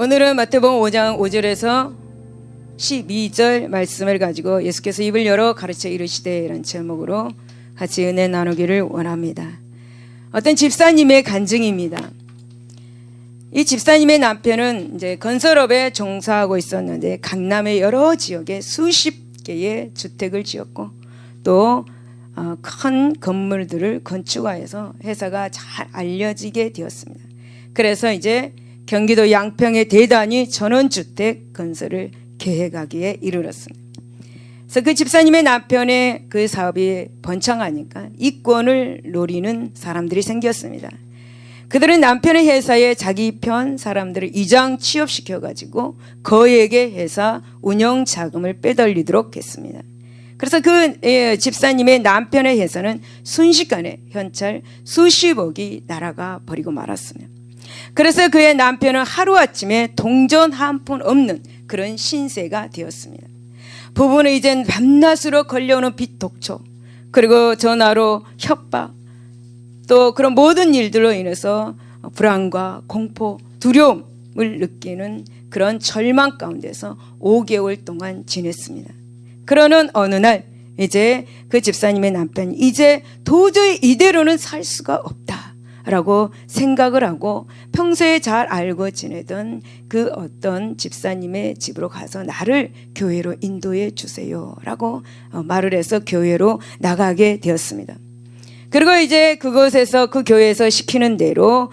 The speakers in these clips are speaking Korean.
오늘은 마태복음 5장 5절에서 12절 말씀을 가지고 예수께서 입을 열어 가르쳐 이르시되 라는 제목으로 같이 은혜 나누기를 원합니다. 어떤 집사님의 간증입니다. 이 집사님의 남편은 이제 건설업에 종사하고 있었는데 강남의 여러 지역에 수십 개의 주택을 지었고 또 큰 건물들을 건축하여서 회사가 잘 알려지게 되었습니다. 그래서 이제 경기도 양평에 대단히 전원주택 건설을 계획하기에 이르렀습니다. 그래서 그 집사님의 남편의 그 사업이 번창하니까 이권을 노리는 사람들이 생겼습니다. 그들은 남편의 회사에 자기 편 사람들을 이장 취업시켜가지고 거액의 회사 운영 자금을 빼돌리도록 했습니다. 그래서 그 집사님의 남편의 회사는 순식간에 현찰 수십억이 날아가 버리고 말았습니다. 그래서 그의 남편은 하루아침에 동전 한 푼 없는 그런 신세가 되었습니다. 부부는 이젠 밤낮으로 걸려오는 빚 독촉, 그리고 전화로 협박, 또 그런 모든 일들로 인해서 불안과 공포, 두려움을 느끼는 그런 절망 가운데서 5개월 동안 지냈습니다. 그러는 어느 날 이제 그 집사님의 남편이 이제 도저히 이대로는 살 수가 없다라고 생각을 하고 평소에 잘 알고 지내던 그 어떤 집사님의 집으로 가서 나를 교회로 인도해 주세요라고 말을 해서 교회로 나가게 되었습니다. 그리고 이제 그곳에서 그 교회에서 시키는 대로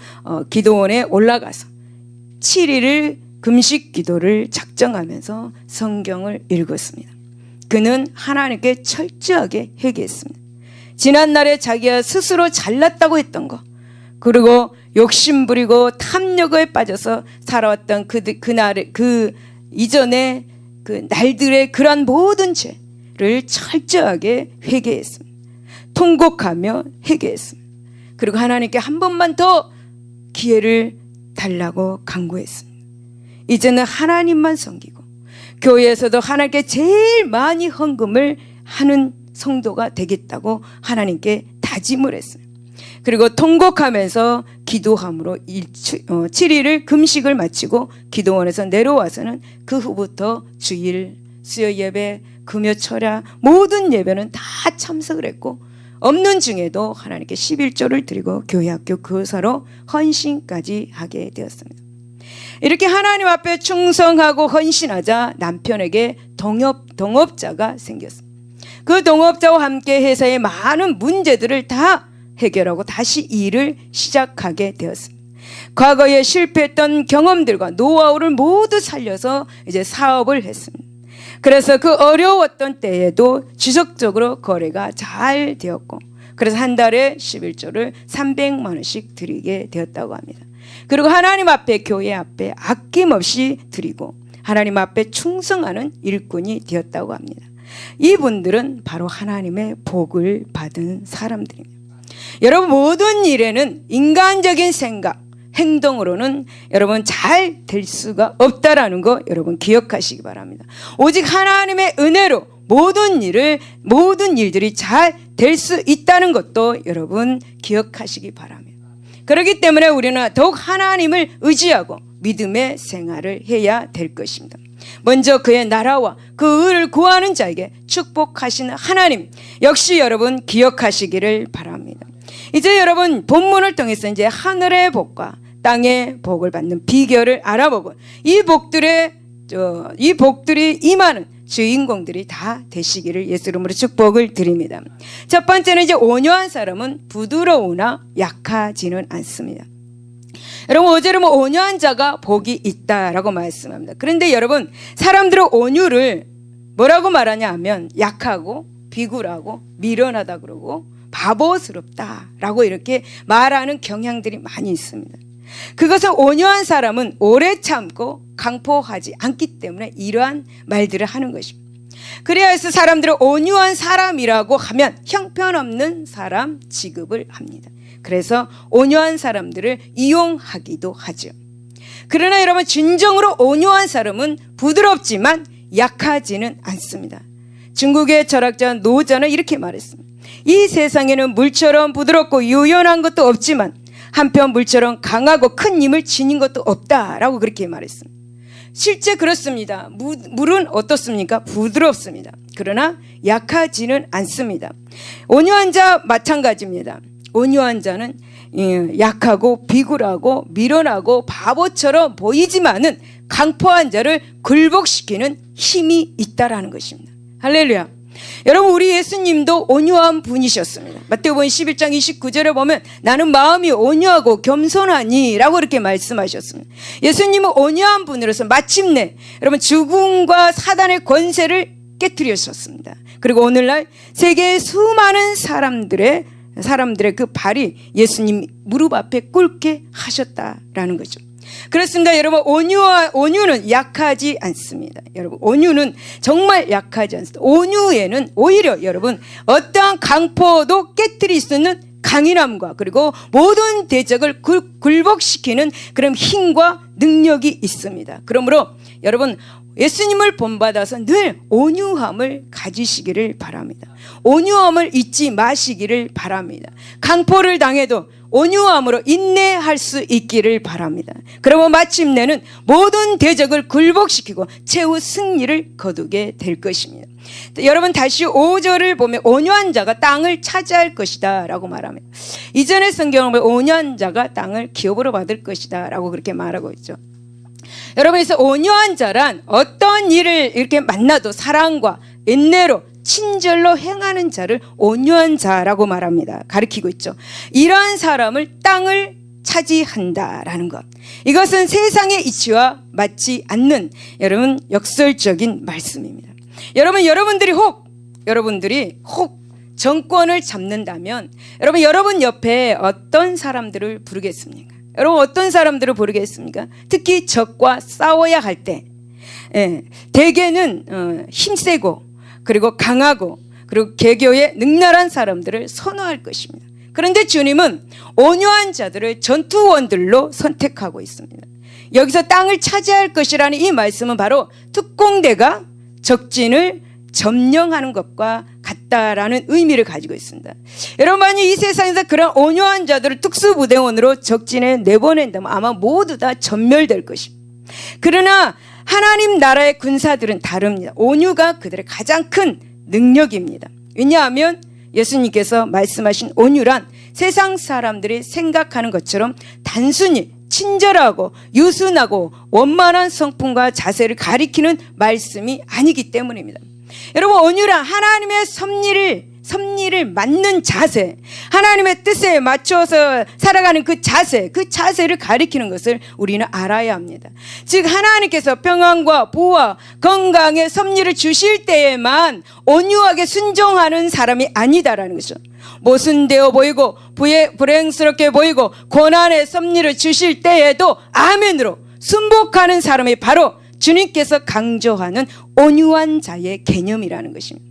기도원에 올라가서 7일을 금식 기도를 작정하면서 성경을 읽었습니다. 그는 하나님께 철저하게 회개했습니다. 지난날에 자기가 스스로 잘났다고 했던 거, 그리고 욕심부리고 탐욕에 빠져서 살아왔던 그 이전에 그 날들의 그러한 모든 죄를 철저하게 회개했습니다. 통곡하며 회개했습니다. 그리고 하나님께 한 번만 더 기회를 달라고 간구했습니다. 이제는 하나님만 섬기고 교회에서도 하나님께 제일 많이 헌금을 하는 성도가 되겠다고 하나님께 다짐을 했어요. 그리고 통곡하면서 기도함으로 7일을 금식을 마치고 기도원에서 내려와서는 그 후부터 주일, 수요 예배, 금요 철야 모든 예배는 다 참석을 했고 없는 중에도 하나님께 11조를 드리고 교회 학교 교사로 헌신까지 하게 되었습니다. 이렇게 하나님 앞에 충성하고 헌신하자 남편에게 동업자가 생겼습니다. 그 동업자와 함께 회사의 많은 문제들을 다 해결하고 다시 일을 시작하게 되었습니다. 과거에 실패했던 경험들과 노하우를 모두 살려서 이제 사업을 했습니다. 그래서 그 어려웠던 때에도 지속적으로 거래가 잘 되었고 그래서 한 달에 11조를 300만 원씩 드리게 되었다고 합니다. 그리고 하나님 앞에 교회 앞에 아낌없이 드리고 하나님 앞에 충성하는 일꾼이 되었다고 합니다. 이분들은 바로 하나님의 복을 받은 사람들입니다. 여러분 모든 일에는 인간적인 생각, 행동으로는 여러분 잘 될 수가 없다라는 거 여러분 기억하시기 바랍니다. 오직 하나님의 은혜로 모든 일들이 잘 될 수 있다는 것도 여러분 기억하시기 바랍니다. 그렇기 때문에 우리는 더욱 하나님을 의지하고 믿음의 생활을 해야 될 것입니다. 먼저 그의 나라와 그 의를 구하는 자에게 축복하시는 하나님 역시 여러분 기억하시기를 바랍니다. 이제 여러분 본문을 통해서 이제 하늘의 복과 땅의 복을 받는 비결을 알아보고 이 복들이 임하는 주인공들이 다 되시기를 예수 이름으로 축복을 드립니다. 첫 번째는 이제 온유한 사람은 부드러우나 약하지는 않습니다. 여러분 5절에 온유한 자가 복이 있다라고 말씀합니다. 그런데 여러분 사람들은 온유를 뭐라고 말하냐 하면 약하고 비굴하고 미련하다 그러고 바보스럽다라고 이렇게 말하는 경향들이 많이 있습니다. 그것은 온유한 사람은 오래 참고 강포하지 않기 때문에 이러한 말들을 하는 것입니다. 그래야 해서 사람들은 온유한 사람이라고 하면 형편없는 사람 취급을 합니다. 그래서 온유한 사람들을 이용하기도 하죠. 그러나 여러분 진정으로 온유한 사람은 부드럽지만 약하지는 않습니다. 중국의 철학자 노자는 이렇게 말했습니다. 이 세상에는 물처럼 부드럽고 유연한 것도 없지만 한편 물처럼 강하고 큰 힘을 지닌 것도 없다라고 그렇게 말했습니다. 실제 그렇습니다. 물은 어떻습니까? 부드럽습니다. 그러나 약하지는 않습니다. 온유한 자 마찬가지입니다. 온유한 자는 약하고 비굴하고 미련하고 바보처럼 보이지만은 강포한 자를 굴복시키는 힘이 있다라는 것입니다. 할렐루야. 여러분, 우리 예수님도 온유한 분이셨습니다. 마태복음 11장 29절에 보면 나는 마음이 온유하고 겸손하니 라고 이렇게 말씀하셨습니다. 예수님은 온유한 분으로서 마침내 여러분 죽음과 사단의 권세를 깨뜨리셨습니다. 그리고 오늘날 세계의 수많은 사람들의 그 발이 예수님 무릎 앞에 꿇게 하셨다라는 거죠. 그렇습니다. 여러분, 온유는 약하지 않습니다. 여러분, 온유는 정말 약하지 않습니다. 온유에는 오히려 여러분 어떠한 강포도 깨뜨릴 수 있는 강인함과 그리고 모든 대적을 굴복시키는 그런 힘과 능력이 있습니다. 그러므로 여러분, 예수님을 본받아서 늘 온유함을 가지시기를 바랍니다. 온유함을 잊지 마시기를 바랍니다. 강포를 당해도 온유함으로 인내할 수 있기를 바랍니다. 그러면 마침내는 모든 대적을 굴복시키고 최후 승리를 거두게 될 것입니다. 여러분, 다시 5절을 보면 온유한 자가 땅을 차지할 것이다 라고 말합니다. 이전의 성경을 보면 온유한 자가 땅을 기업으로 받을 것이다 라고 그렇게 말하고 있죠. 여러분, 그래서 온유한 자란 어떤 일을 이렇게 만나도 사랑과 인내로 친절로 행하는 자를 온유한 자라고 말합니다. 가리키고 있죠. 이러한 사람을 땅을 차지한다라는 것. 이것은 세상의 이치와 맞지 않는 여러분 역설적인 말씀입니다. 여러분들이 혹 정권을 잡는다면 여러분 옆에 어떤 사람들을 부르겠습니까? 여러분, 어떤 사람들을 부르겠습니까? 특히 적과 싸워야 할 때, 대개는 힘세고 그리고 강하고 그리고 개교에 능랄한 사람들을 선호할 것입니다. 그런데 주님은 온유한 자들을 전투원들로 선택하고 있습니다. 여기서 땅을 차지할 것이라는 이 말씀은 바로 특공대가 적진을 점령하는 것과 같다라는 의미를 가지고 있습니다. 여러분, 만약 이 세상에서 그런 온유한 자들을 특수부대원으로 적진에 내보낸다면 아마 모두 다 전멸될 것입니다. 그러나 하나님 나라의 군사들은 다릅니다. 온유가 그들의 가장 큰 능력입니다. 왜냐하면 예수님께서 말씀하신 온유란 세상 사람들이 생각하는 것처럼 단순히 친절하고 유순하고 원만한 성품과 자세를 가리키는 말씀이 아니기 때문입니다. 여러분, 온유란 하나님의 섭리를 맞는 자세, 하나님의 뜻에 맞춰서 살아가는 그 자세를 가리키는 것을 우리는 알아야 합니다. 즉, 하나님께서 평안과 보호와 건강의 섭리를 주실 때에만 온유하게 순종하는 사람이 아니다라는 거죠. 모순되어 보이고 불행스럽게 보이고 고난의 섭리를 주실 때에도 아멘으로 순복하는 사람이 바로 주님께서 강조하는 온유한 자의 개념이라는 것입니다.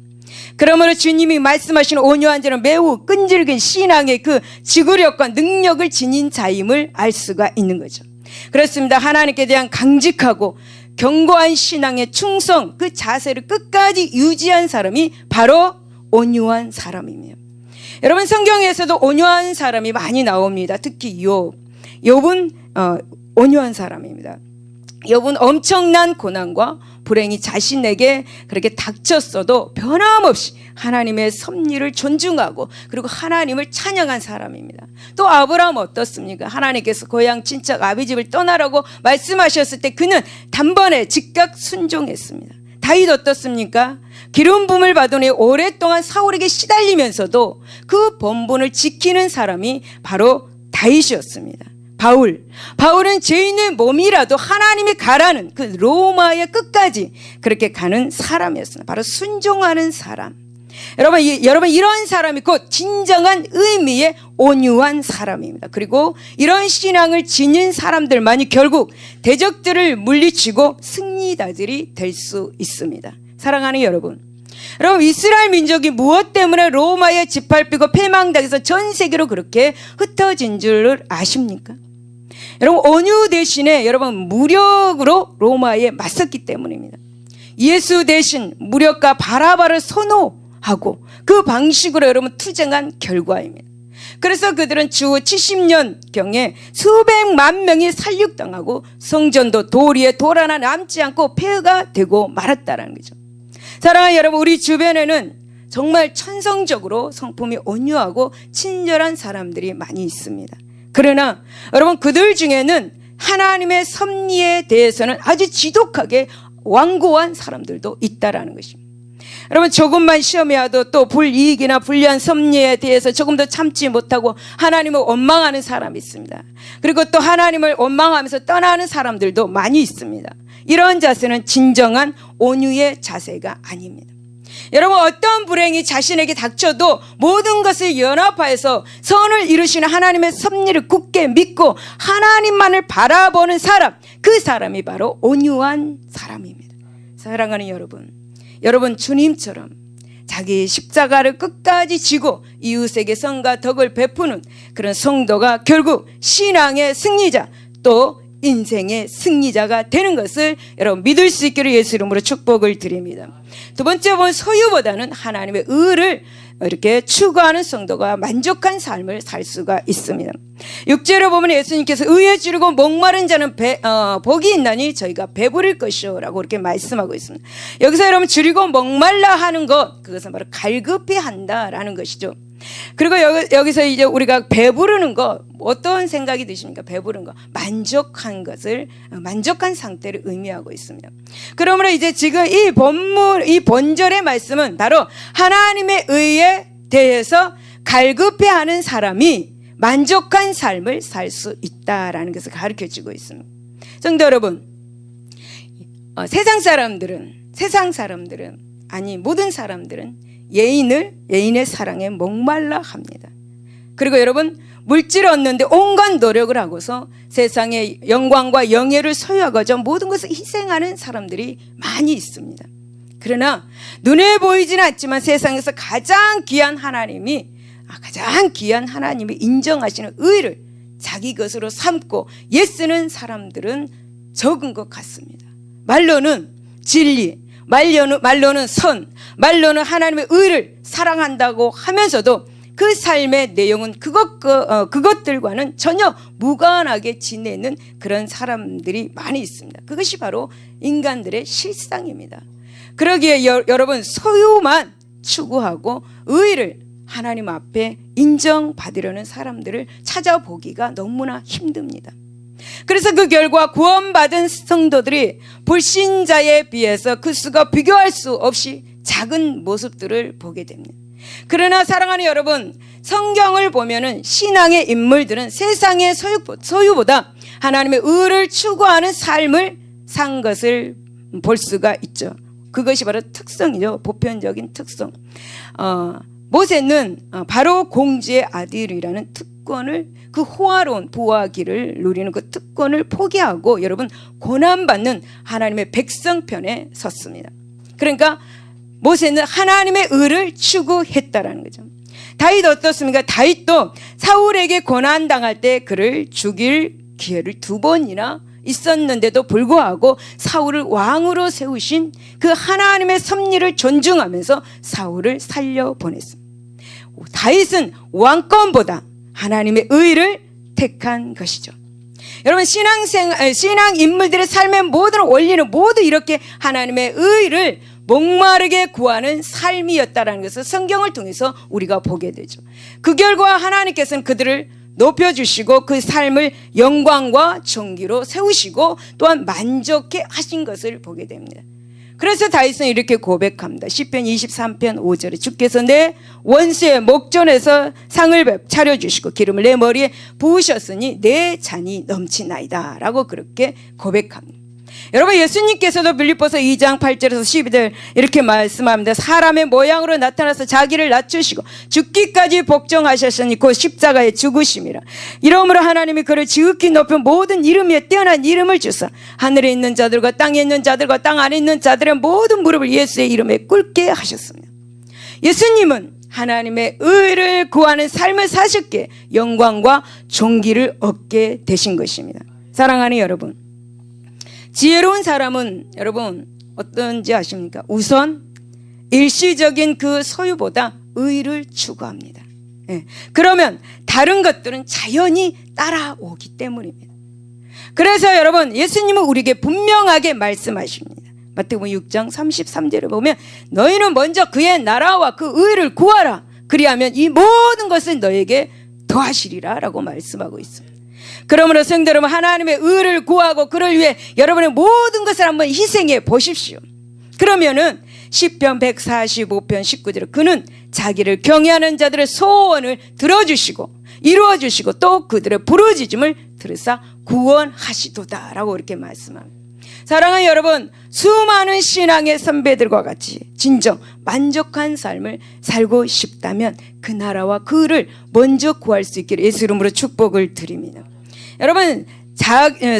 그러므로 주님이 말씀하신 온유한 자는 매우 끈질긴 신앙의 그 지구력과 능력을 지닌 자임을 알 수가 있는 거죠. 그렇습니다. 하나님께 대한 강직하고 견고한 신앙의 충성, 그 자세를 끝까지 유지한 사람이 바로 온유한 사람입니다. 여러분, 성경에서도 온유한 사람이 많이 나옵니다. 특히 욥은 온유한 사람입니다. 욥은 엄청난 고난과 불행이 자신에게 그렇게 닥쳤어도 변함없이 하나님의 섭리를 존중하고 그리고 하나님을 찬양한 사람입니다. 또 아브라함 어떻습니까? 하나님께서 고향 친척 아비 집을 떠나라고 말씀하셨을 때 그는 단번에 즉각 순종했습니다. 다윗 어떻습니까? 기름 부음을 받으니 오랫동안 사울에게 시달리면서도 그 본분을 지키는 사람이 바로 다윗이었습니다. 바울은 죄인의 몸이라도 하나님이 가라는 그 로마의 끝까지 그렇게 가는 사람이었습니다. 바로 순종하는 사람. 여러분 이런 사람이 곧 진정한 의미의 온유한 사람입니다. 그리고 이런 신앙을 지닌 사람들만이 결국 대적들을 물리치고 승리자들이 될 수 있습니다. 사랑하는 여러분, 이스라엘 민족이 무엇 때문에 로마에 짓밟히고 패망당해서 전 세계로 그렇게 흩어진 줄을 아십니까? 여러분, 온유 대신에 무력으로 로마에 맞섰기 때문입니다. 예수 대신 무력과 바라바를 선호하고 그 방식으로 투쟁한 결과입니다. 그래서 그들은 주 70년경에 수백만 명이 살육당하고 성전도 도리에 돌 하나 남지 않고 폐허가 되고 말았다라는 거죠. 사랑하는 여러분, 우리 주변에는 정말 천성적으로 성품이 온유하고 친절한 사람들이 많이 있습니다. 그러나 여러분, 그들 중에는 하나님의 섭리에 대해서는 아주 지독하게 완고한 사람들도 있다라는 것입니다. 여러분, 조금만 시험이 와도 또 불이익이나 불리한 섭리에 대해서 조금 더 참지 못하고 하나님을 원망하는 사람이 있습니다. 그리고 또 하나님을 원망하면서 떠나는 사람들도 많이 있습니다. 이런 자세는 진정한 온유의 자세가 아닙니다. 여러분, 어떤 불행이 자신에게 닥쳐도 모든 것을 연합하여서 선을 이루시는 하나님의 섭리를 굳게 믿고 하나님만을 바라보는 사람, 그 사람이 바로 온유한 사람입니다. 사랑하는 여러분 주님처럼 자기 십자가를 끝까지 지고 이웃에게 선과 덕을 베푸는 그런 성도가 결국 신앙의 승리자, 또 인생의 승리자가 되는 것을 여러분 믿을 수 있기를 예수 이름으로 축복을 드립니다. 두 번째 본 소유보다는 하나님의 의를 이렇게 추구하는 성도가 만족한 삶을 살 수가 있습니다. 6절에 보면 예수님께서 의에 주르고 목마른 자는 복이 있나니 저희가 배부를 것이요 라고 이렇게 말씀하고 있습니다. 여기서 여러분, 주리고 목말라 하는 것, 그것은 바로 갈급히 한다라는 것이죠. 그리고 여기서 이제 우리가 배부르는 것, 어떤 생각이 드십니까? 배부른 것, 만족한 것을, 만족한 상태를 의미하고 있습니다. 그러므로 이제 지금 이 본절의 말씀은 바로 하나님의 의에 대해서 갈급해하는 사람이 만족한 삶을 살 수 있다라는 것을 가르쳐주고 있습니다. 성도 여러분, 세상 사람들은 아니 모든 사람들은 예인의 사랑에 목말라 합니다. 그리고 여러분, 물질을 얻는데 온갖 노력을 하고서 세상의 영광과 영예를 소유하고자 모든 것을 희생하는 사람들이 많이 있습니다. 그러나 눈에 보이지는 않지만 세상에서 가장 귀한 하나님이 인정하시는 의를 자기 것으로 삼고 애쓰는 사람들은 적은 것 같습니다. 말로는 진리, 말로는 선, 말로는 하나님의 의를 사랑한다고 하면서도 그 삶의 내용은 그것들과는 전혀 무관하게 지내는 그런 사람들이 많이 있습니다. 그것이 바로 인간들의 실상입니다. 그러기에 여러분, 소유만 추구하고 의를 하나님 앞에 인정받으려는 사람들을 찾아보기가 너무나 힘듭니다. 그래서 그 결과 구원받은 성도들이 불신자에 비해서 그 수가 비교할 수 없이 작은 모습들을 보게 됩니다. 그러나 사랑하는 여러분, 성경을 보면은 신앙의 인물들은 세상의 소유보다 하나님의 의를 추구하는 삶을 산 것을 볼 수가 있죠. 그것이 바로 특성이죠. 보편적인 특성. 모세는 바로 공주의 아들이라는 특권을, 그 호화로운 부와 길을 누리는 그 특권을 포기하고 여러분 고난받는 하나님의 백성 편에 섰습니다. 그러니까 모세는 하나님의 의를 추구했다라는 거죠. 다윗 어떻습니까? 다윗도 사울에게 고난당할 때 그를 죽일 기회를 2번이나 있었는데도 불구하고 사울을 왕으로 세우신 그 하나님의 섭리를 존중하면서 사울을 살려보냈습니다. 다윗은 왕권보다 하나님의 의를 택한 것이죠. 여러분, 신앙 인물들의 삶의 모든 원리는 모두 이렇게 하나님의 의를 목마르게 구하는 삶이었다라는 것을 성경을 통해서 우리가 보게 되죠. 그 결과 하나님께서는 그들을 높여주시고 그 삶을 영광과 존귀로 세우시고 또한 만족해 하신 것을 보게 됩니다. 그래서 다윗은 이렇게 고백합니다. 시편 23편 5절에 주께서 내 원수의 목전에서 상을 차려주시고 기름을 내 머리에 부으셨으니 내 잔이 넘치나이다 라고 그렇게 고백합니다. 여러분, 예수님께서도 빌립보서 2장 8절에서 12절 이렇게 말씀합니다. 사람의 모양으로 나타나서 자기를 낮추시고 죽기까지 복종하셨으니 곧 십자가에 죽으심이라. 이러므로 하나님이 그를 지극히 높인 모든 이름 위에 뛰어난 이름을 주사 하늘에 있는 자들과 땅에 있는 자들과 땅 안에 있는 자들의 모든 무릎을 예수의 이름에 꿇게 하셨습니다. 예수님은 하나님의 의를 구하는 삶을 사셨기에 영광과 존귀를 얻게 되신 것입니다. 사랑하는 여러분, 지혜로운 사람은 여러분 어떤지 아십니까? 우선 일시적인 그 소유보다 의를 추구합니다. 그러면 다른 것들은 자연히 따라오기 때문입니다. 그래서 여러분, 예수님은 우리에게 분명하게 말씀하십니다. 마태복음 6장 33절에 보면 너희는 먼저 그의 나라와 그 의를 구하라. 그리하면 이 모든 것을 너에게 더하시리라 라고 말씀하고 있습니다. 그러므로 성도 여러분, 하나님의 의를 구하고 그를 위해 여러분의 모든 것을 한번 희생해 보십시오. 그러면은 시편 145편 19절에 그는 자기를 경외하는 자들의 소원을 들어주시고 이루어주시고 또 그들의 부르짖음을 들으사 구원하시도다 라고 이렇게 말씀합니다. 사랑하는 여러분, 수많은 신앙의 선배들과 같이 진정 만족한 삶을 살고 싶다면 그 나라와 그 의를 먼저 구할 수 있기를 예수 이름으로 축복을 드립니다. 여러분,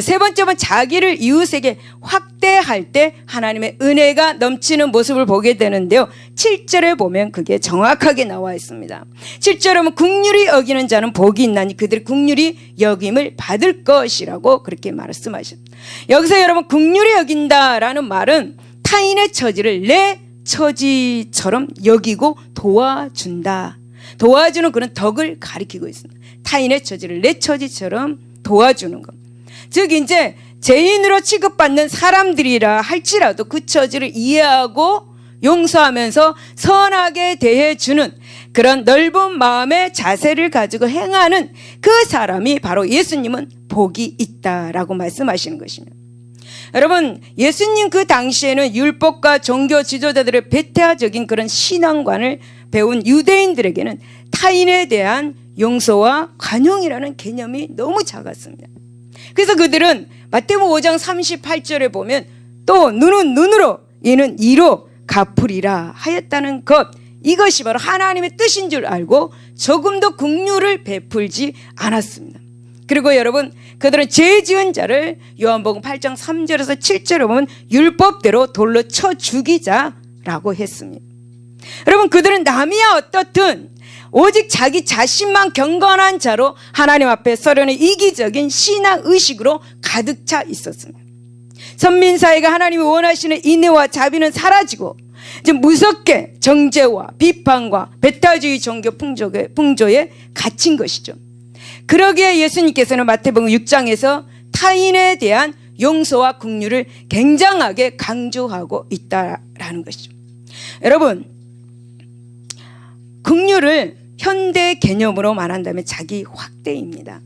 세 번째는 자기를 이웃에게 확대할 때 하나님의 은혜가 넘치는 모습을 보게 되는데요. 7절에 보면 그게 정확하게 나와 있습니다. 7절에 보면 긍휼히 여기는 자는 복이 있나니 그들이 긍휼히 여김을 받을 것이라고 그렇게 말씀하셨습니다. 여기서 여러분, 긍휼히 여긴다라는 말은 타인의 처지를 내 처지처럼 여기고 도와준다. 도와주는 그런 덕을 가리키고 있습니다. 타인의 처지를 내 처지처럼 도와주는 것. 즉 이제 죄인으로 취급받는 사람들이라 할지라도 그 처지를 이해하고 용서하면서 선하게 대해주는 그런 넓은 마음의 자세를 가지고 행하는 그 사람이 바로 예수님은 복이 있다라고 말씀하시는 것입니다. 여러분, 예수님 그 당시에는 율법과 종교 지도자들의 배타적인 그런 신앙관을 배운 유대인들에게는 타인에 대한 용서와 관용이라는 개념이 너무 작았습니다. 그래서 그들은 마태복음 5장 38절에 보면 또 눈은 눈으로 이는 이로 갚으리라 하였다는 것, 이것이 바로 하나님의 뜻인 줄 알고 조금도 긍휼을 베풀지 않았습니다. 그리고 여러분, 그들은 죄 지은 자를 요한복음 8장 3절에서 7절에 보면 율법대로 돌로 쳐 죽이자라고 했습니다. 여러분, 그들은 남이야 어떻든 오직 자기 자신만 경건한 자로 하나님 앞에 서려는 이기적인 신앙의식으로 가득 차 있었습니다. 선민사회가 하나님이 원하시는 인내와 자비는 사라지고 이제 무섭게 정죄와 비판과 배타주의 종교 풍조에 갇힌 것이죠. 그러기에 예수님께서는 마태복음 6장에서 타인에 대한 용서와 긍휼을 굉장하게 강조하고 있다라는 것이죠. 여러분, 긍휼을 현대 개념으로 말한다면 자기 확대입니다.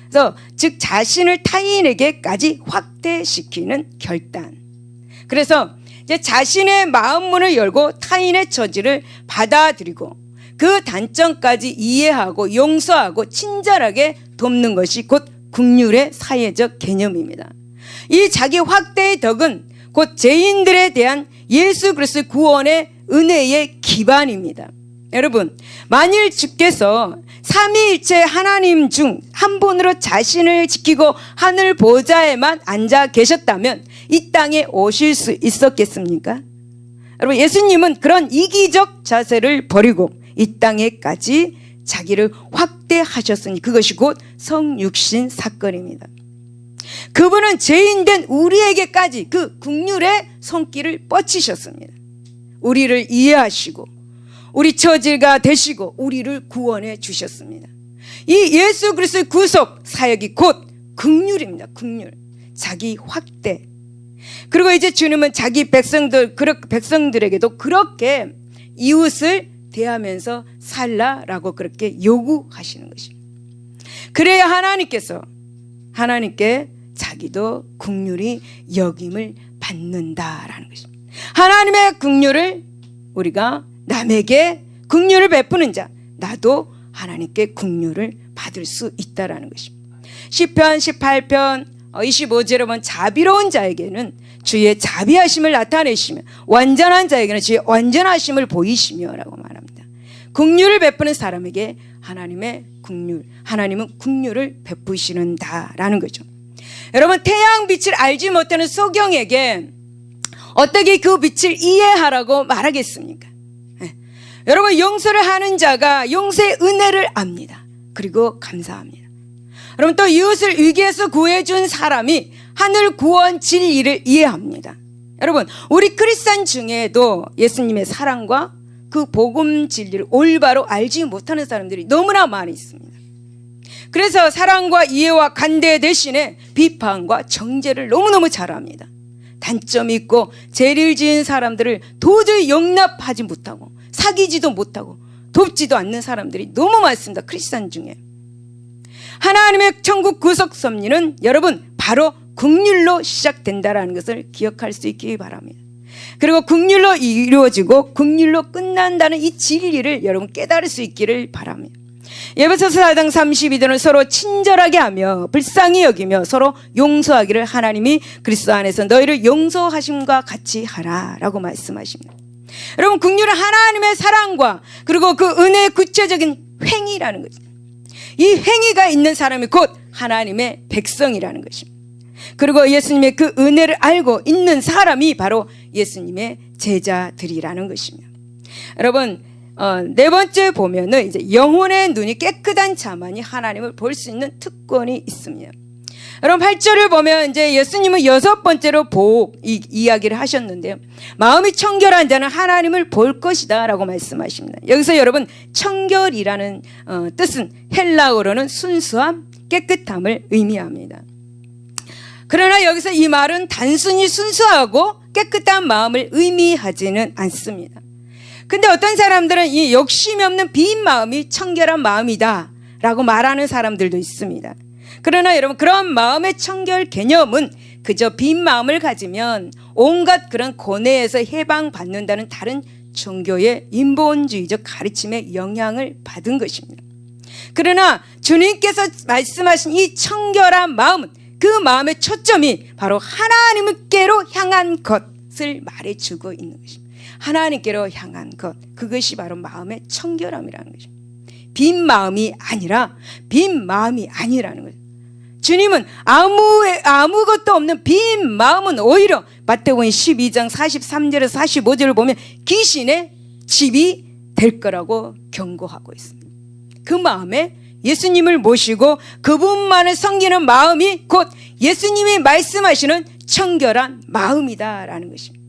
그래서 즉 자신을 타인에게까지 확대시키는 결단. 그래서 이제 자신의 마음문을 열고 타인의 처지를 받아들이고 그 단점까지 이해하고 용서하고 친절하게 돕는 것이 곧 긍휼의 사회적 개념입니다. 이 자기 확대의 덕은 곧 죄인들에 대한 예수 그리스도의 구원의 은혜의 기반입니다. 여러분, 만일 주께서 삼위일체 하나님 중 한 분으로 자신을 지키고 하늘 보좌에만 앉아 계셨다면 이 땅에 오실 수 있었겠습니까? 여러분, 예수님은 그런 이기적 자세를 버리고 이 땅에까지 자기를 확대하셨으니 그것이 곧 성육신 사건입니다. 그분은 죄인된 우리에게까지 그 긍휼의 손길을 뻗치셨습니다. 우리를 이해하시고 우리 처지가 되시고 우리를 구원해 주셨습니다. 이 예수 그리스도의 구속 사역이 곧 긍휼입니다. 긍휼, 자기 확대. 그리고 이제 주님은 자기 백성들에게도 그렇게 이웃을 대하면서 살라라고 그렇게 요구하시는 것입니다. 그래야 하나님께 자기도 긍휼히 여김을 받는다라는 것입니다. 하나님의 긍휼을 우리가 남에게 긍휼을 베푸는 자, 나도 하나님께 긍휼을 받을 수 있다라는 것입니다. 시편 18편 25절에 보면 자비로운 자에게는 주의 자비하심을 나타내시며 완전한 자에게는 주의 완전하심을 보이시며 라고 말합니다. 긍휼을 베푸는 사람에게 하나님은 긍휼을 베푸시는다라는 거죠. 여러분, 태양빛을 알지 못하는 소경에게 어떻게 그 빛을 이해하라고 말하겠습니까? 여러분, 용서를 하는 자가 용서의 은혜를 압니다. 그리고 감사합니다. 여러분, 또 이웃을 위기에서 구해준 사람이 하늘 구원 진리를 이해합니다. 여러분, 우리 크리스찬 중에도 예수님의 사랑과 그 복음 진리를 올바로 알지 못하는 사람들이 너무나 많이 있습니다. 그래서 사랑과 이해와 간대 대신에 비판과 정죄를 너무너무 잘합니다. 단점이 있고 죄를 지은 사람들을 도저히 용납하지 못하고 사귀지도 못하고 돕지도 않는 사람들이 너무 많습니다. 크리스찬 중에. 하나님의 천국 구속 섭리는 여러분 바로 긍휼로 시작된다라는 것을 기억할 수 있기 바랍니다. 그리고 긍휼로 이루어지고 긍휼로 끝난다는 이 진리를 여러분 깨달을 수 있기를 바랍니다. 에베소서 4장 32절은 서로 친절하게 하며 불쌍히 여기며 서로 용서하기를 하나님이 그리스도 안에서 너희를 용서하심과 같이 하라라고 말씀하십니다. 여러분 긍휼은 하나님의 사랑과 그리고 그 은혜의 구체적인 행위라는 거죠. 이 행위가 있는 사람이 곧 하나님의 백성이라는 것입니다. 그리고 예수님의 그 은혜를 알고 있는 사람이 바로 예수님의 제자들이라는 것입니다. 여러분 네 번째 보면은 이제 영혼의 눈이 깨끗한 자만이 하나님을 볼 수 있는 특권이 있습니다. 여러분 8절을 보면 이제 예수님은 여섯 번째로 이야기를 하셨는데요. 마음이 청결한 자는 하나님을 볼 것이다 라고 말씀하십니다. 여기서 여러분 청결이라는 뜻은 헬라어로는 순수함, 깨끗함을 의미합니다. 그러나 여기서 이 말은 단순히 순수하고 깨끗한 마음을 의미하지는 않습니다. 근데 어떤 사람들은 이 욕심이 없는 빈 마음이 청결한 마음이다 라고 말하는 사람들도 있습니다. 그러나 여러분 그런 마음의 청결 개념은 그저 빈 마음을 가지면 온갖 그런 고뇌에서 해방받는다는 다른 종교의 인본주의적 가르침에 영향을 받은 것입니다. 그러나 주님께서 말씀하신 이 청결한 마음은 그 마음의 초점이 바로 하나님께로 향한 것을 말해주고 있는 것입니다. 하나님께로 향한 것, 그것이 바로 마음의 청결함이라는 것입니다. 빈 마음이 아니라는 거죠. 주님은 아무것도 없는 빈 마음은 오히려 마태복음 12장 43절에서 45절을 보면 귀신의 집이 될 거라고 경고하고 있습니다. 그 마음에 예수님을 모시고 그분만을 섬기는 마음이 곧 예수님이 말씀하시는 청결한 마음이다라는 것입니다.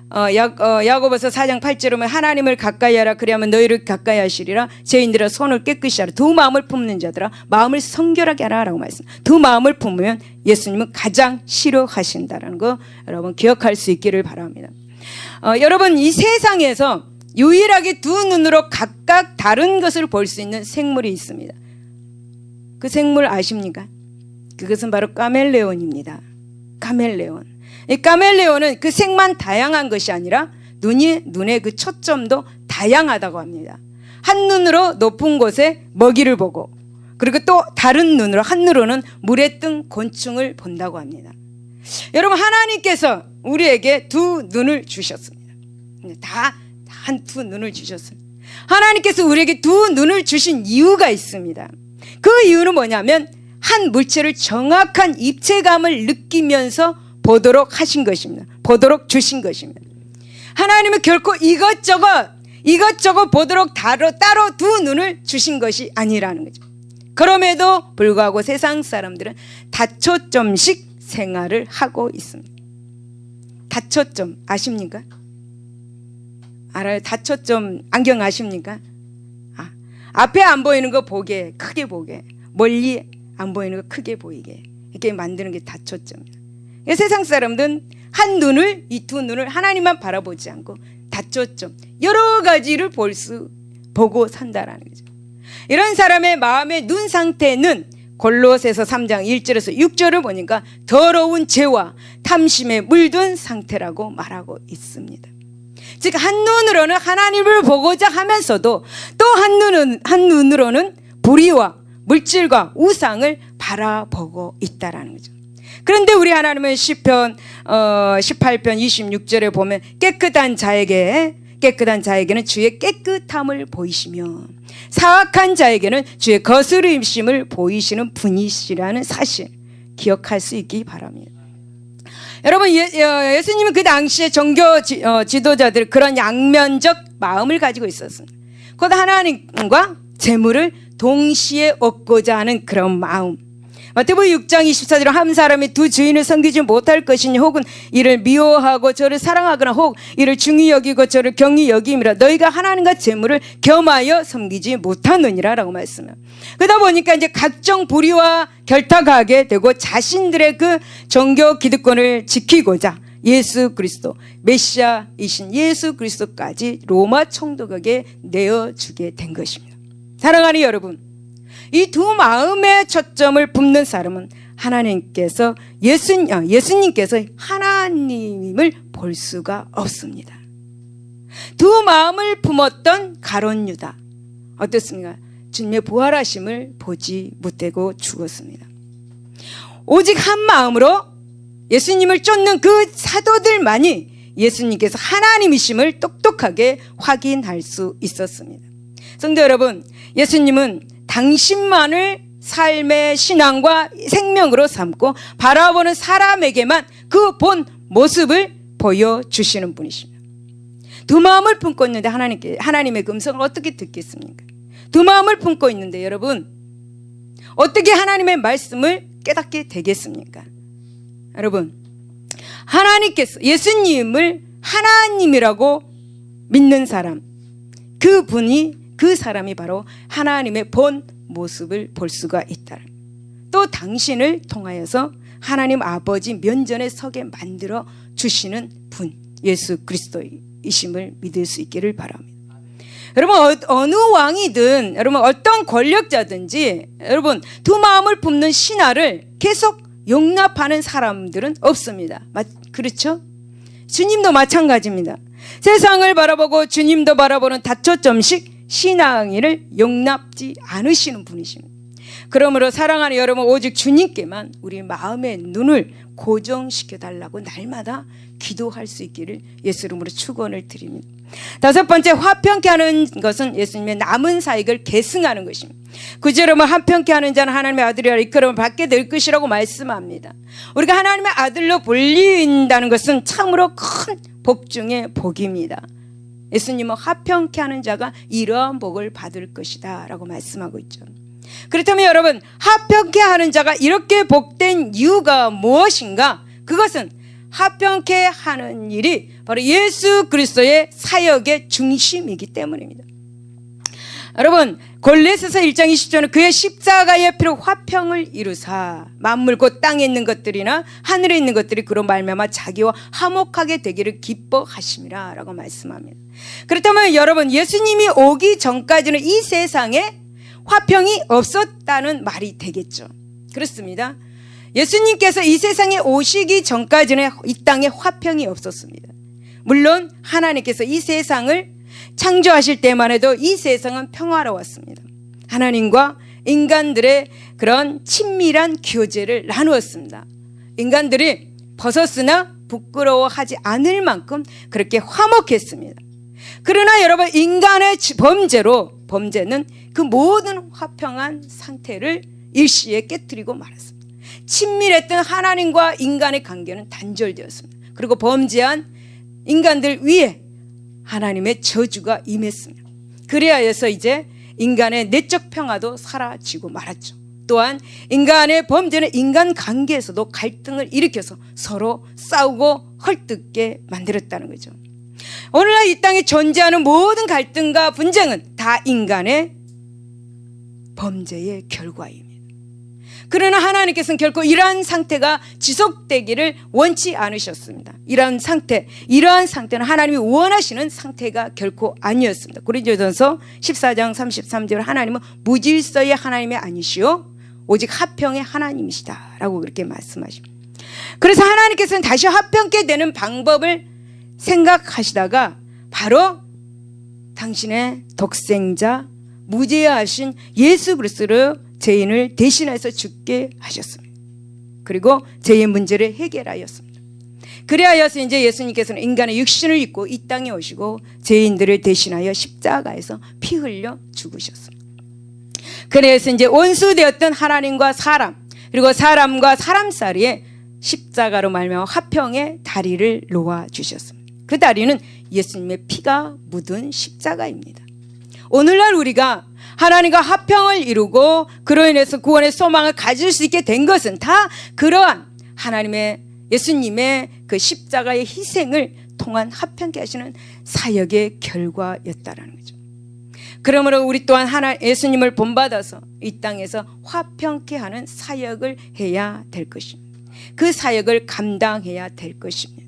야고보서 4장 8절에 보면 하나님을 가까이 하라 그리하면 너희를 가까이 하시리라. 죄인들아 손을 깨끗이 하라. 두 마음을 품는 자들아 마음을 성결하게 하라라고 말씀. 두 마음을 품으면 예수님은 가장 싫어하신다라는 거 여러분 기억할 수 있기를 바랍니다. 여러분 이 세상에서 유일하게 두 눈으로 각각 다른 것을 볼 수 있는 생물이 있습니다. 그 생물 아십니까? 그것은 바로 카멜레온입니다. 카멜레온. 이 카멜레온은 그 색만 다양한 것이 아니라 눈의 그 초점도 다양하다고 합니다. 한 눈으로 높은 곳에 먹이를 보고 그리고 또 다른 눈으로 한 눈으로는 물에 뜬 곤충을 본다고 합니다. 여러분 하나님께서 우리에게 두 눈을 주셨습니다. 한 두 눈을 주셨습니다. 하나님께서 우리에게 두 눈을 주신 이유가 있습니다. 그 이유는 뭐냐면 한 물체를 정확한 입체감을 느끼면서 보도록 하신 것입니다. 보도록 주신 것입니다. 하나님은 결코 이것저것 보도록 따로 두 눈을 주신 것이 아니라는 거죠. 그럼에도 불구하고 세상 사람들은 다초점식 생활을 하고 있습니다. 다초점 아십니까? 알아요? 다초점 안경 아십니까? 앞에 안 보이는 거 보게, 크게 보게, 멀리 안 보이는 거 크게 보이게 이렇게 만드는 게 다초점이에요. 세상 사람들은 이 두 눈을 하나님만 바라보지 않고 다초점 여러 가지를 보고 산다라는 거죠. 이런 사람의 마음의 눈 상태는 골로새서 3장 1절에서 6절을 보니까 더러운 죄와 탐심에 물든 상태라고 말하고 있습니다. 즉 한 눈으로는 하나님을 보고자 하면서도 또 한 눈으로는 불의와 물질과 우상을 바라보고 있다라는 거죠. 그런데 우리 하나님은 시편 18편 26절에 보면 깨끗한 자에게는 주의 깨끗함을 보이시며 사악한 자에게는 주의 거스름심을 보이시는 분이시라는 사실 기억할 수 있기 바랍니다. 여러분 예수님은 그 당시에 종교 지도자들 그런 양면적 마음을 가지고 있었습니다. 곧 하나님과 재물을 동시에 얻고자 하는 그런 마음. 마태복음 6장 24절에 한 사람이 두 주인을 섬기지 못할 것이니 혹은 이를 미워하고 저를 사랑하거나 혹 이를 중히 여기고 저를 경히 여김이라 너희가 하나님과 재물을 겸하여 섬기지 못하느니라 라고 말씀해요. 그러다 보니까 이제 각종 불의와 결탁하게 되고 자신들의 그 종교 기득권을 지키고자 예수 그리스도 메시아이신 예수 그리스도까지 로마 총독에게 내어주게 된 것입니다. 사랑하는 여러분, 이 두 마음의 초점을 붓는 사람은 하나님께서 예수님께서 하나님을 볼 수가 없습니다. 두 마음을 품었던 가룟 유다 어떻습니까? 주님의 부활하심을 보지 못하고 죽었습니다. 오직 한 마음으로 예수님을 쫓는 그 사도들만이 예수님께서 하나님이심을 똑똑하게 확인할 수 있었습니다. 성도 여러분, 예수님은 당신만을 삶의 신앙과 생명으로 삼고 바라보는 사람에게만 그 본 모습을 보여주시는 분이십니다. 두 마음을 품고 있는데 하나님의 음성을 어떻게 듣겠습니까? 두 마음을 품고 있는데 여러분 어떻게 하나님의 말씀을 깨닫게 되겠습니까? 여러분, 하나님께서 예수님을 하나님이라고 믿는 사람, 그 사람이 바로 하나님의 본 모습을 볼 수가 있다. 또 당신을 통하여서 하나님 아버지 면전에 서게 만들어 주시는 분, 예수 그리스도이심을 믿을 수 있기를 바랍니다. 여러분, 어느 왕이든 여러분 어떤 권력자든지 여러분 두 마음을 품는 신하를 계속 용납하는 사람들은 없습니다. 그렇죠? 주님도 마찬가지입니다. 세상을 바라보고 주님도 바라보는 다초점식 신앙인을 용납지 않으시는 분이십니다. 그러므로 사랑하는 여러분, 오직 주님께만 우리 마음의 눈을 고정시켜 달라고 날마다 기도할 수 있기를 예수 이름으로 축원을 드립니다. 다섯 번째, 화평케 하는 것은 예수님의 남은 사역을 계승하는 것입니다. 구절에 보면 화평케 하는 자는 하나님의 아들이라 이끌음을 받게 될 것이라고 말씀합니다. 우리가 하나님의 아들로 불린다는 것은 참으로 큰 복 중의 복입니다. 예수님은 화평케 하는 자가 이러한 복을 받을 것이다 라고 말씀하고 있죠. 그렇다면 여러분, 화평케 하는 자가 이렇게 복된 이유가 무엇인가? 그것은 화평케 하는 일이 바로 예수 그리스도의 사역의 중심이기 때문입니다. 여러분, 골로새서 1장 20절은 그의 십자가의 피로 화평을 이루사 만물 곧 땅에 있는 것들이나 하늘에 있는 것들이 그로 말미암아 자기와 화목하게 되기를 기뻐하심이라 라고 말씀합니다. 그렇다면 여러분, 예수님이 오기 전까지는 이 세상에 화평이 없었다는 말이 되겠죠. 그렇습니다. 예수님께서 이 세상에 오시기 전까지는 이 땅에 화평이 없었습니다. 물론 하나님께서 이 세상을 창조하실 때만 해도 이 세상은 평화로웠습니다. 하나님과 인간들의 그런 친밀한 교제를 나누었습니다. 인간들이 벗었으나 부끄러워하지 않을 만큼 그렇게 화목했습니다. 그러나 여러분, 인간의 범죄는 그 모든 화평한 상태를 일시에 깨뜨리고 말았습니다. 친밀했던 하나님과 인간의 관계는 단절되었습니다. 그리고 범죄한 인간들 위에 하나님의 저주가 임했습니다. 그래야여서 이제 인간의 내적 평화도 사라지고 말았죠. 또한 인간의 범죄는 인간 관계에서도 갈등을 일으켜서 서로 싸우고 헐뜯게 만들었다는 거죠. 오늘날 이 땅에 존재하는 모든 갈등과 분쟁은 다 인간의 범죄의 결과입니다. 그러나 하나님께서는 결코 이러한 상태가 지속되기를 원치 않으셨습니다. 이러한 상태는 하나님이 원하시는 상태가 결코 아니었습니다. 고린도전서 14장 33절 하나님은 무질서의 하나님이 아니시오 오직 화평의 하나님이시다 라고 그렇게 말씀하십니다. 그래서 하나님께서는 다시 화평케 되는 방법을 생각하시다가 바로 당신의 독생자 무죄하신 예수 그리스도를 죄인을 대신해서 죽게 하셨습니다. 그리고 죄의 문제를 해결하였습니다. 그래야여서 이제 예수님께서는 인간의 육신을 입고 이 땅에 오시고 죄인들을 대신하여 십자가에서 피 흘려 죽으셨습니다. 그래서 이제 원수되었던 하나님과 사람 그리고 사람과 사람 사이에 십자가로 말미암아 화평의 다리를 놓아 주셨습니다. 그 다리는 예수님의 피가 묻은 십자가입니다. 오늘날 우리가 하나님과 화평을 이루고 그로 인해서 구원의 소망을 가질 수 있게 된 것은 다 그러한 하나님의 예수님의 그 십자가의 희생을 통한 화평케 하시는 사역의 결과였다라는 거죠. 그러므로 우리 또한 예수님을 본받아서 이 땅에서 화평케 하는 사역을 해야 될 것입니다. 그 사역을 감당해야 될 것입니다.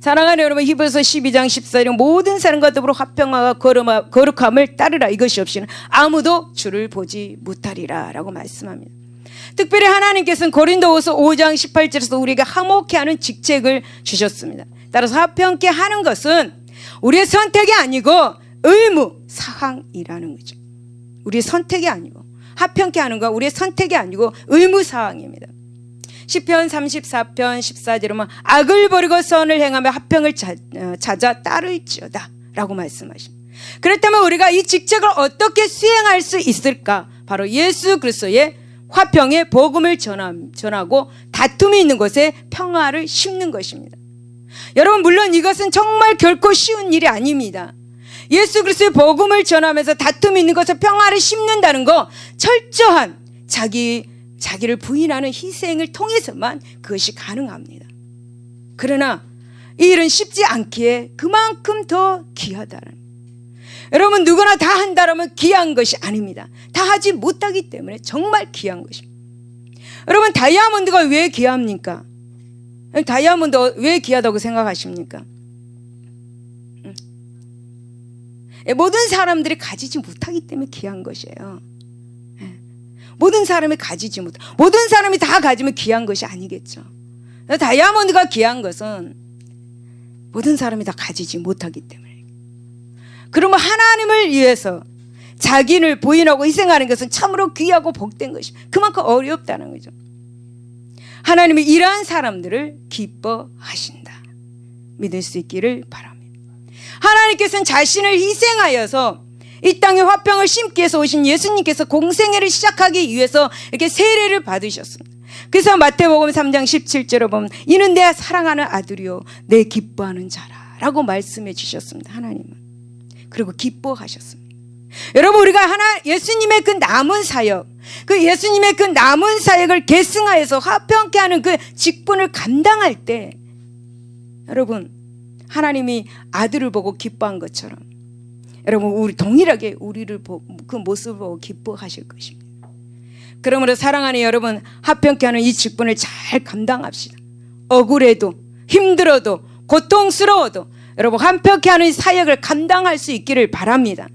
사랑하는 여러분, 히브리서 12장 14절 모든 사람과 더불어 화평과 거룩함을 따르라. 이것이 없이는 아무도 주를 보지 못하리라 라고 말씀합니다. 특별히 하나님께서는 고린도후서 5장 18절에서 우리에게 화목케 하는 직책을 주셨습니다. 따라서 화평케 하는 것은 우리의 선택이 아니고 의무 사항이라는 거죠. 우리의 선택이 아니고, 화평케 하는 건 우리의 선택이 아니고 의무 사항입니다. 시편 34편 14절에 보면 악을 버리고 선을 행하며 화평을 찾아 따를지어다 라고 말씀하십니다. 그렇다면 우리가 이 직책을 어떻게 수행할 수 있을까? 바로 예수 그리스도의 화평의 복음을 전하고 다툼이 있는 곳에 평화를 심는 것입니다. 여러분, 물론 이것은 정말 결코 쉬운 일이 아닙니다. 예수 그리스도의 복음을 전하면서 다툼이 있는 곳에 평화를 심는다는 거, 철저한 자기를 부인하는 희생을 통해서만 그것이 가능합니다. 그러나 이 일은 쉽지 않기에 그만큼 더 귀하다는, 여러분, 누구나 다 한다라면 귀한 것이 아닙니다. 다 하지 못하기 때문에 정말 귀한 것입니다. 여러분, 다이아몬드가 왜 귀합니까? 다이아몬드 왜 귀하다고 생각하십니까? 모든 사람들이 가지지 못하기 때문에 귀한 것이에요. 모든 사람이 가지지 못, 모든 사람이 다 가지면 귀한 것이 아니겠죠. 다이아몬드가 귀한 것은 모든 사람이 다 가지지 못하기 때문에. 그러면 하나님을 위해서 자기를 부인하고 희생하는 것은 참으로 귀하고 복된 것입니다. 그만큼 어렵다는 거죠. 하나님이 이러한 사람들을 기뻐하신다. 믿을 수 있기를 바랍니다. 하나님께서는 자신을 희생하여서 이 땅에 화평을 심기 위해서 오신 예수님께서 공생애를 시작하기 위해서 이렇게 세례를 받으셨습니다. 그래서 마태복음 3장 17절에 보면 이는 내 사랑하는 아들이요 내 기뻐하는 자라 라고 말씀해 주셨습니다. 하나님은. 그리고 기뻐하셨습니다. 여러분, 우리가 예수님의 그 남은 사역, 그 예수님의 그 남은 사역을 계승하여서 화평케 하는 그 직분을 감당할 때, 여러분, 하나님이 아들을 보고 기뻐한 것처럼 여러분, 우리 동일하게 우리를 보고 그 모습을 보고 기뻐하실 것입니다. 그러므로 사랑하는 여러분, 화평케 하는 이 직분을 잘 감당합시다. 억울해도 힘들어도 고통스러워도 여러분, 화평케 하는 사역을 감당할 수 있기를 바랍니다.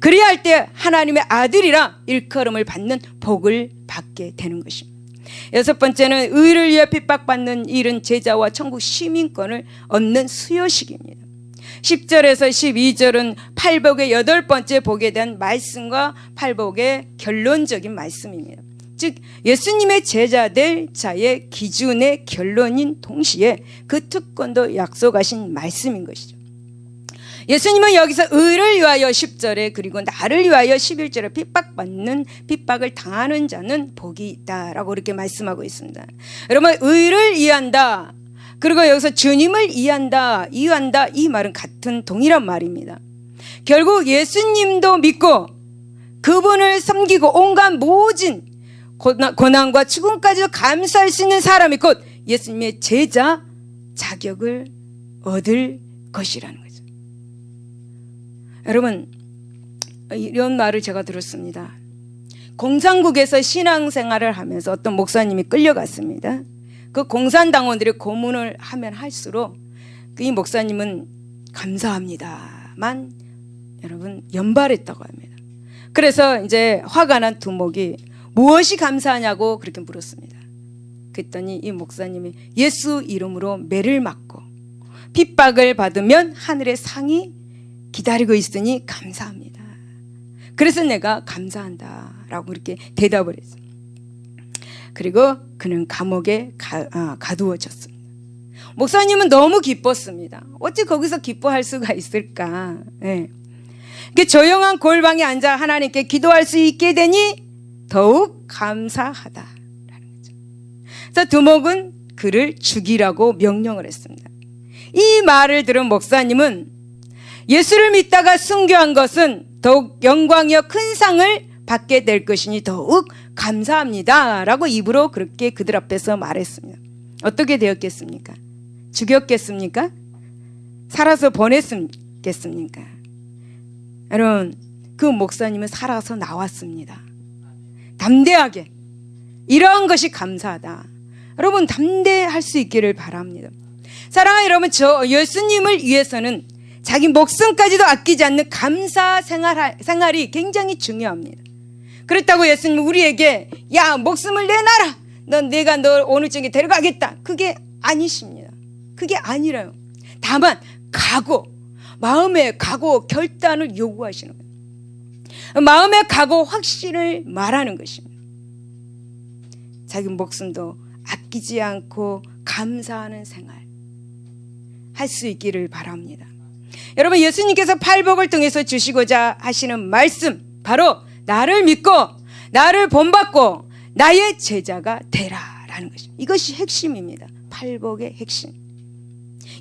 그래야 할 때 하나님의 아들이라 일컬음을 받는 복을 받게 되는 것입니다. 여섯 번째는 의를 위해 핍박받는 일은 제자와 천국 시민권을 얻는 수요식입니다. 10절에서 12절은 팔복의 여덟 번째 복에 대한 말씀과 팔복의 결론적인 말씀입니다. 즉 예수님의 제자될 자의 기준의 결론인 동시에 그 특권도 약속하신 말씀인 것이죠. 예수님은 여기서 의를 위하여 10절에 그리고 나를 위하여 11절에 핍박을 당하는 자는 복이 있다라고 이렇게 말씀하고 있습니다. 여러분, 의를 이해한다, 그리고 여기서 주님을 이해한다 이 말은 같은 동일한 말입니다. 결국 예수님도 믿고 그분을 섬기고 온갖 모진 고난과 죽음까지도 감수할 수 있는 사람이 곧 예수님의 제자 자격을 얻을 것이라는 거죠. 여러분, 이런 말을 제가 들었습니다. 공산국에서 신앙생활을 하면서 어떤 목사님이 끌려갔습니다. 그 공산당원들이 고문을 하면 할수록 이 목사님은 감사합니다만 여러분 연발했다고 합니다. 그래서 이제 화가 난 두목이 무엇이 감사하냐고 그렇게 물었습니다. 그랬더니 이 목사님이 예수 이름으로 매를 맞고 핍박을 받으면 하늘의 상이 기다리고 있으니 감사합니다. 그래서 내가 감사한다 라고 이렇게 대답을 했어요. 그리고 그는 감옥에 가두어졌습니다. 목사님은 너무 기뻤습니다. 어찌 거기서 기뻐할 수가 있을까. 네. 조용한 골방에 앉아 하나님께 기도할 수 있게 되니 더욱 감사하다라는 거죠. 그래서 두목은 그를 죽이라고 명령을 했습니다. 이 말을 들은 목사님은 예수를 믿다가 순교한 것은 더욱 영광이여 큰 상을 받게 될 것이니 더욱 감사합니다 라고 입으로 그렇게 그들 앞에서 말했습니다. 어떻게 되었겠습니까? 죽였겠습니까? 살아서 보냈겠습니까? 여러분, 그 목사님은 살아서 나왔습니다. 담대하게 이러한 것이 감사하다. 여러분, 담대할 수 있기를 바랍니다. 사랑하는 여러분, 저 예수님을 위해서는 자기 목숨까지도 아끼지 않는 감사 생활이 굉장히 중요합니다. 그렇다고 예수님은 우리에게 야, 목숨을 내놔라, 내가 너 오늘 저녁에 데려가겠다, 그게 아니십니다. 그게 아니라요. 다만 각오, 마음의 각오, 결단을 요구하시는 거예요. 마음의 각오, 확신을 말하는 것입니다. 자기 목숨도 아끼지 않고 감사하는 생활 할 수 있기를 바랍니다. 여러분, 예수님께서 팔복을 통해서 주시고자 하시는 말씀, 바로 나를 믿고 나를 본받고 나의 제자가 되라라는 것입니다. 이것이 핵심입니다. 팔복의 핵심.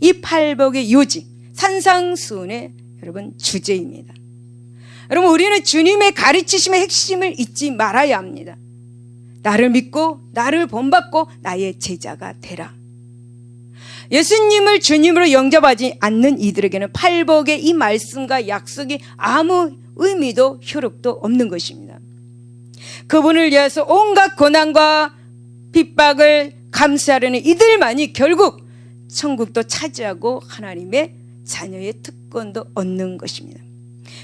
이 팔복의 요지, 산상수훈의 여러분 주제입니다. 여러분, 우리는 주님의 가르치심의 핵심을 잊지 말아야 합니다. 나를 믿고 나를 본받고 나의 제자가 되라. 예수님을 주님으로 영접하지 않는 이들에게는 팔복의 이 말씀과 약속이 아무 의미도 효력도 없는 것입니다. 그분을 위해서 온갖 고난과 핍박을 감수하려는 이들만이 결국 천국도 차지하고 하나님의 자녀의 특권도 얻는 것입니다.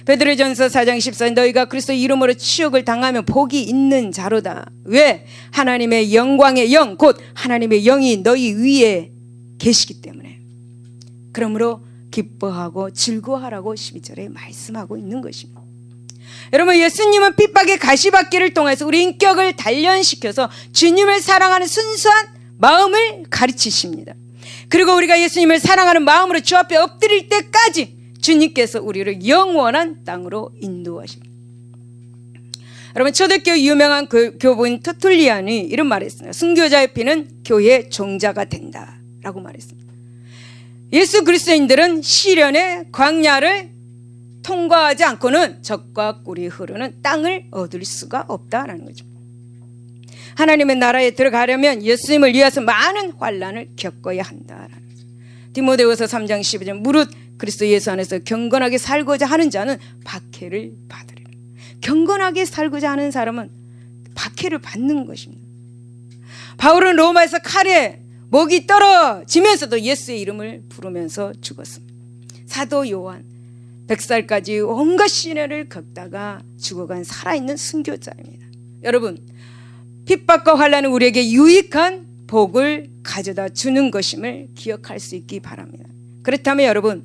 베드로전서 4장 14절 너희가 그리스도 이름으로 치욕을 당하면 복이 있는 자로다. 왜? 하나님의 영광의 영, 곧 하나님의 영이 너희 위에 계시기 때문에. 그러므로 기뻐하고 즐거워하라고 12절에 말씀하고 있는 것입니다. 여러분, 예수님은 핍박의 가시밭길을 통해서 우리 인격을 단련시켜서 주님을 사랑하는 순수한 마음을 가르치십니다. 그리고 우리가 예수님을 사랑하는 마음으로 주 앞에 엎드릴 때까지 주님께서 우리를 영원한 땅으로 인도하십니다. 여러분, 초대교회 유명한 교부인 터툴리안이 이런 말을 했습니다. 순교자의 피는 교회의 종자가 된다 라고 말했습니다. 예수 그리스도인들은 시련의 광야를 통과하지 않고는 적과 꿀이 흐르는 땅을 얻을 수가 없다라는 거죠. 하나님의 나라에 들어가려면 예수님을 위해서 많은 환난을 겪어야 한다라는 거죠. 디모데후서 3장 12절 무릇 그리스도 예수 안에서 경건하게 살고자 하는 자는 박해를 받으리라. 경건하게 살고자 하는 사람은 박해를 받는 것입니다. 바울은 로마에서 칼에 목이 떨어지면서도 예수의 이름을 부르면서 죽었습니다. 사도 요한 100살까지 온갖 시련을 겪다가 죽어간 살아있는 순교자입니다. 여러분, 핍박과 환난은 우리에게 유익한 복을 가져다 주는 것임을 기억할 수 있기 바랍니다. 그렇다면 여러분,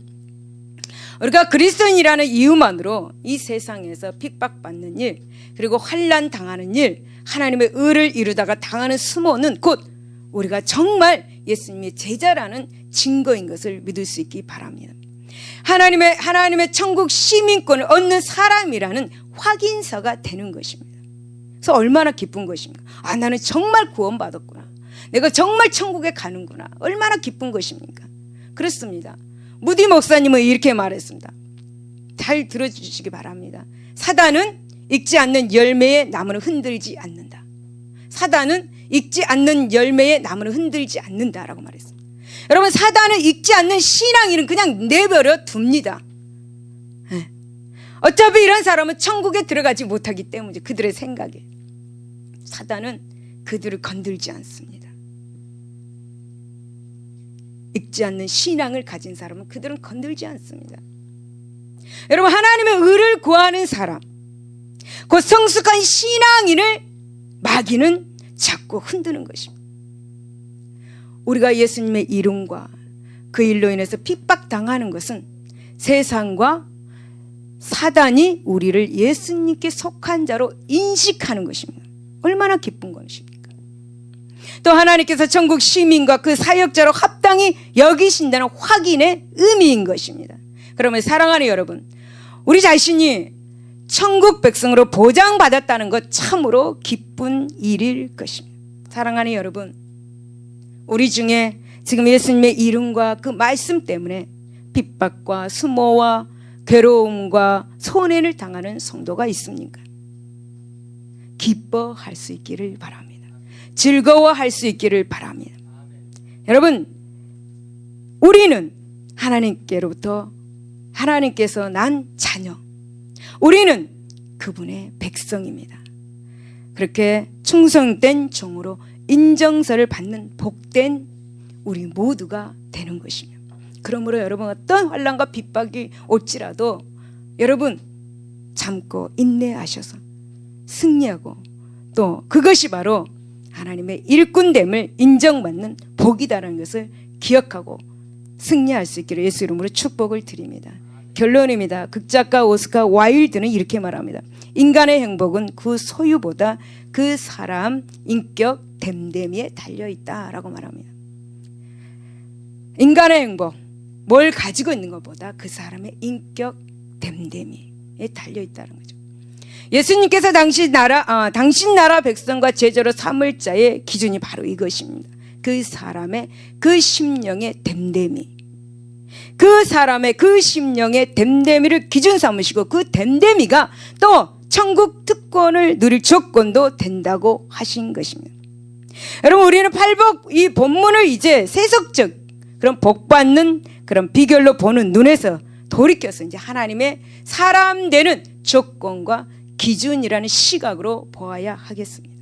우리가 그리스도인이라는 이유만으로 이 세상에서 핍박받는 일, 그리고 환난 당하는 일, 하나님의 의를 이루다가 당하는 수모는 곧 우리가 정말 예수님의 제자라는 증거인 것을 믿을 수 있기 바랍니다. 하나님의 천국 시민권을 얻는 사람이라는 확인서가 되는 것입니다. 그래서 얼마나 기쁜 것입니까? 아, 나는 정말 구원받았구나. 내가 정말 천국에 가는구나. 얼마나 기쁜 것입니까? 그렇습니다. 무디 목사님은 이렇게 말했습니다. 잘 들어주시기 바랍니다. 사단은 익지 않는 열매의 나무는 흔들지 않는다. 사단은 익지 않는 열매의 나무는 흔들지 않는다라고 말했습니다. 여러분, 사단은 익지 않는 신앙인은 그냥 내버려 둡니다. 어차피 이런 사람은 천국에 들어가지 못하기 때문이죠. 그들의 생각에. 사단은 그들을 건들지 않습니다. 익지 않는 신앙을 가진 사람은 그들은 건들지 않습니다. 여러분, 하나님의 의를 구하는 사람, 곧 성숙한 신앙인을 마귀는 자꾸 흔드는 것입니다. 우리가 예수님의 이름과 그 일로 인해서 핍박당하는 것은 세상과 사단이 우리를 예수님께 속한 자로 인식하는 것입니다. 얼마나 기쁜 것입니까? 또 하나님께서 천국 시민과 그 사역자로 합당히 여기신다는 확인의 의미인 것입니다. 그러면 사랑하는 여러분, 우리 자신이 천국 백성으로 보장받았다는 것 참으로 기쁜 일일 것입니다. 사랑하는 여러분, 우리 중에 지금 예수님의 이름과 그 말씀 때문에 핍박과 수모와 괴로움과 손해를 당하는 성도가 있습니까? 기뻐할 수 있기를 바랍니다. 즐거워할 수 있기를 바랍니다. 여러분, 우리는 하나님께로부터 하나님께서 난 자녀, 우리는 그분의 백성입니다. 그렇게 충성된 종으로 인정서를 받는 복된 우리 모두가 되는 것입니다. 그러므로 여러분, 어떤 환난과 핍박이 올지라도 여러분 참고 인내하셔서 승리하고, 또 그것이 바로 하나님의 일꾼됨을 인정받는 복이다라는 것을 기억하고 승리할 수 있기를 예수 이름으로 축복을 드립니다. 결론입니다. 극작가 오스카 와일드는 이렇게 말합니다. 인간의 행복은 그 소유보다 그 사람 인격 됨됨이에 달려있다라고 말합니다. 인간의 행복, 뭘 가지고 있는 것보다 그 사람의 인격 됨됨이에 달려있다는 거죠. 예수님께서 당신 나라 백성과 제자로 삼을 자의 기준이 바로 이것입니다. 그 사람의 그 심령의 됨됨이, 그 사람의 그 심령의 됨됨이를 기준 삼으시고 그 됨됨이가 또 천국 특권을 누릴 조건도 된다고 하신 것입니다. 여러분, 우리는 팔복 이 본문을 이제 세속적 그런 복받는 그런 비결로 보는 눈에서 돌이켜서 이제 하나님의 사람 되는 조건과 기준이라는 시각으로 보아야 하겠습니다.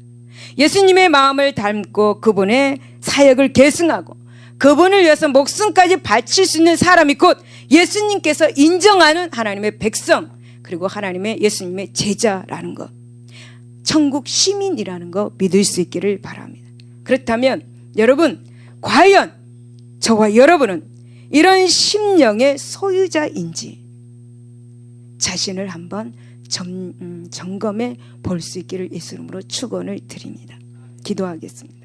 예수님의 마음을 닮고 그분의 사역을 계승하고 그분을 위해서 목숨까지 바칠 수 있는 사람이 곧 예수님께서 인정하는 하나님의 백성, 그리고 하나님의 예수님의 제자라는 것, 천국 시민이라는 거 믿을 수 있기를 바랍니다. 그렇다면 여러분, 과연 저와 여러분은 이런 심령의 소유자인지 자신을 한번 점검해 볼 수 있기를 예수 이름으로 축원을 드립니다. 기도하겠습니다.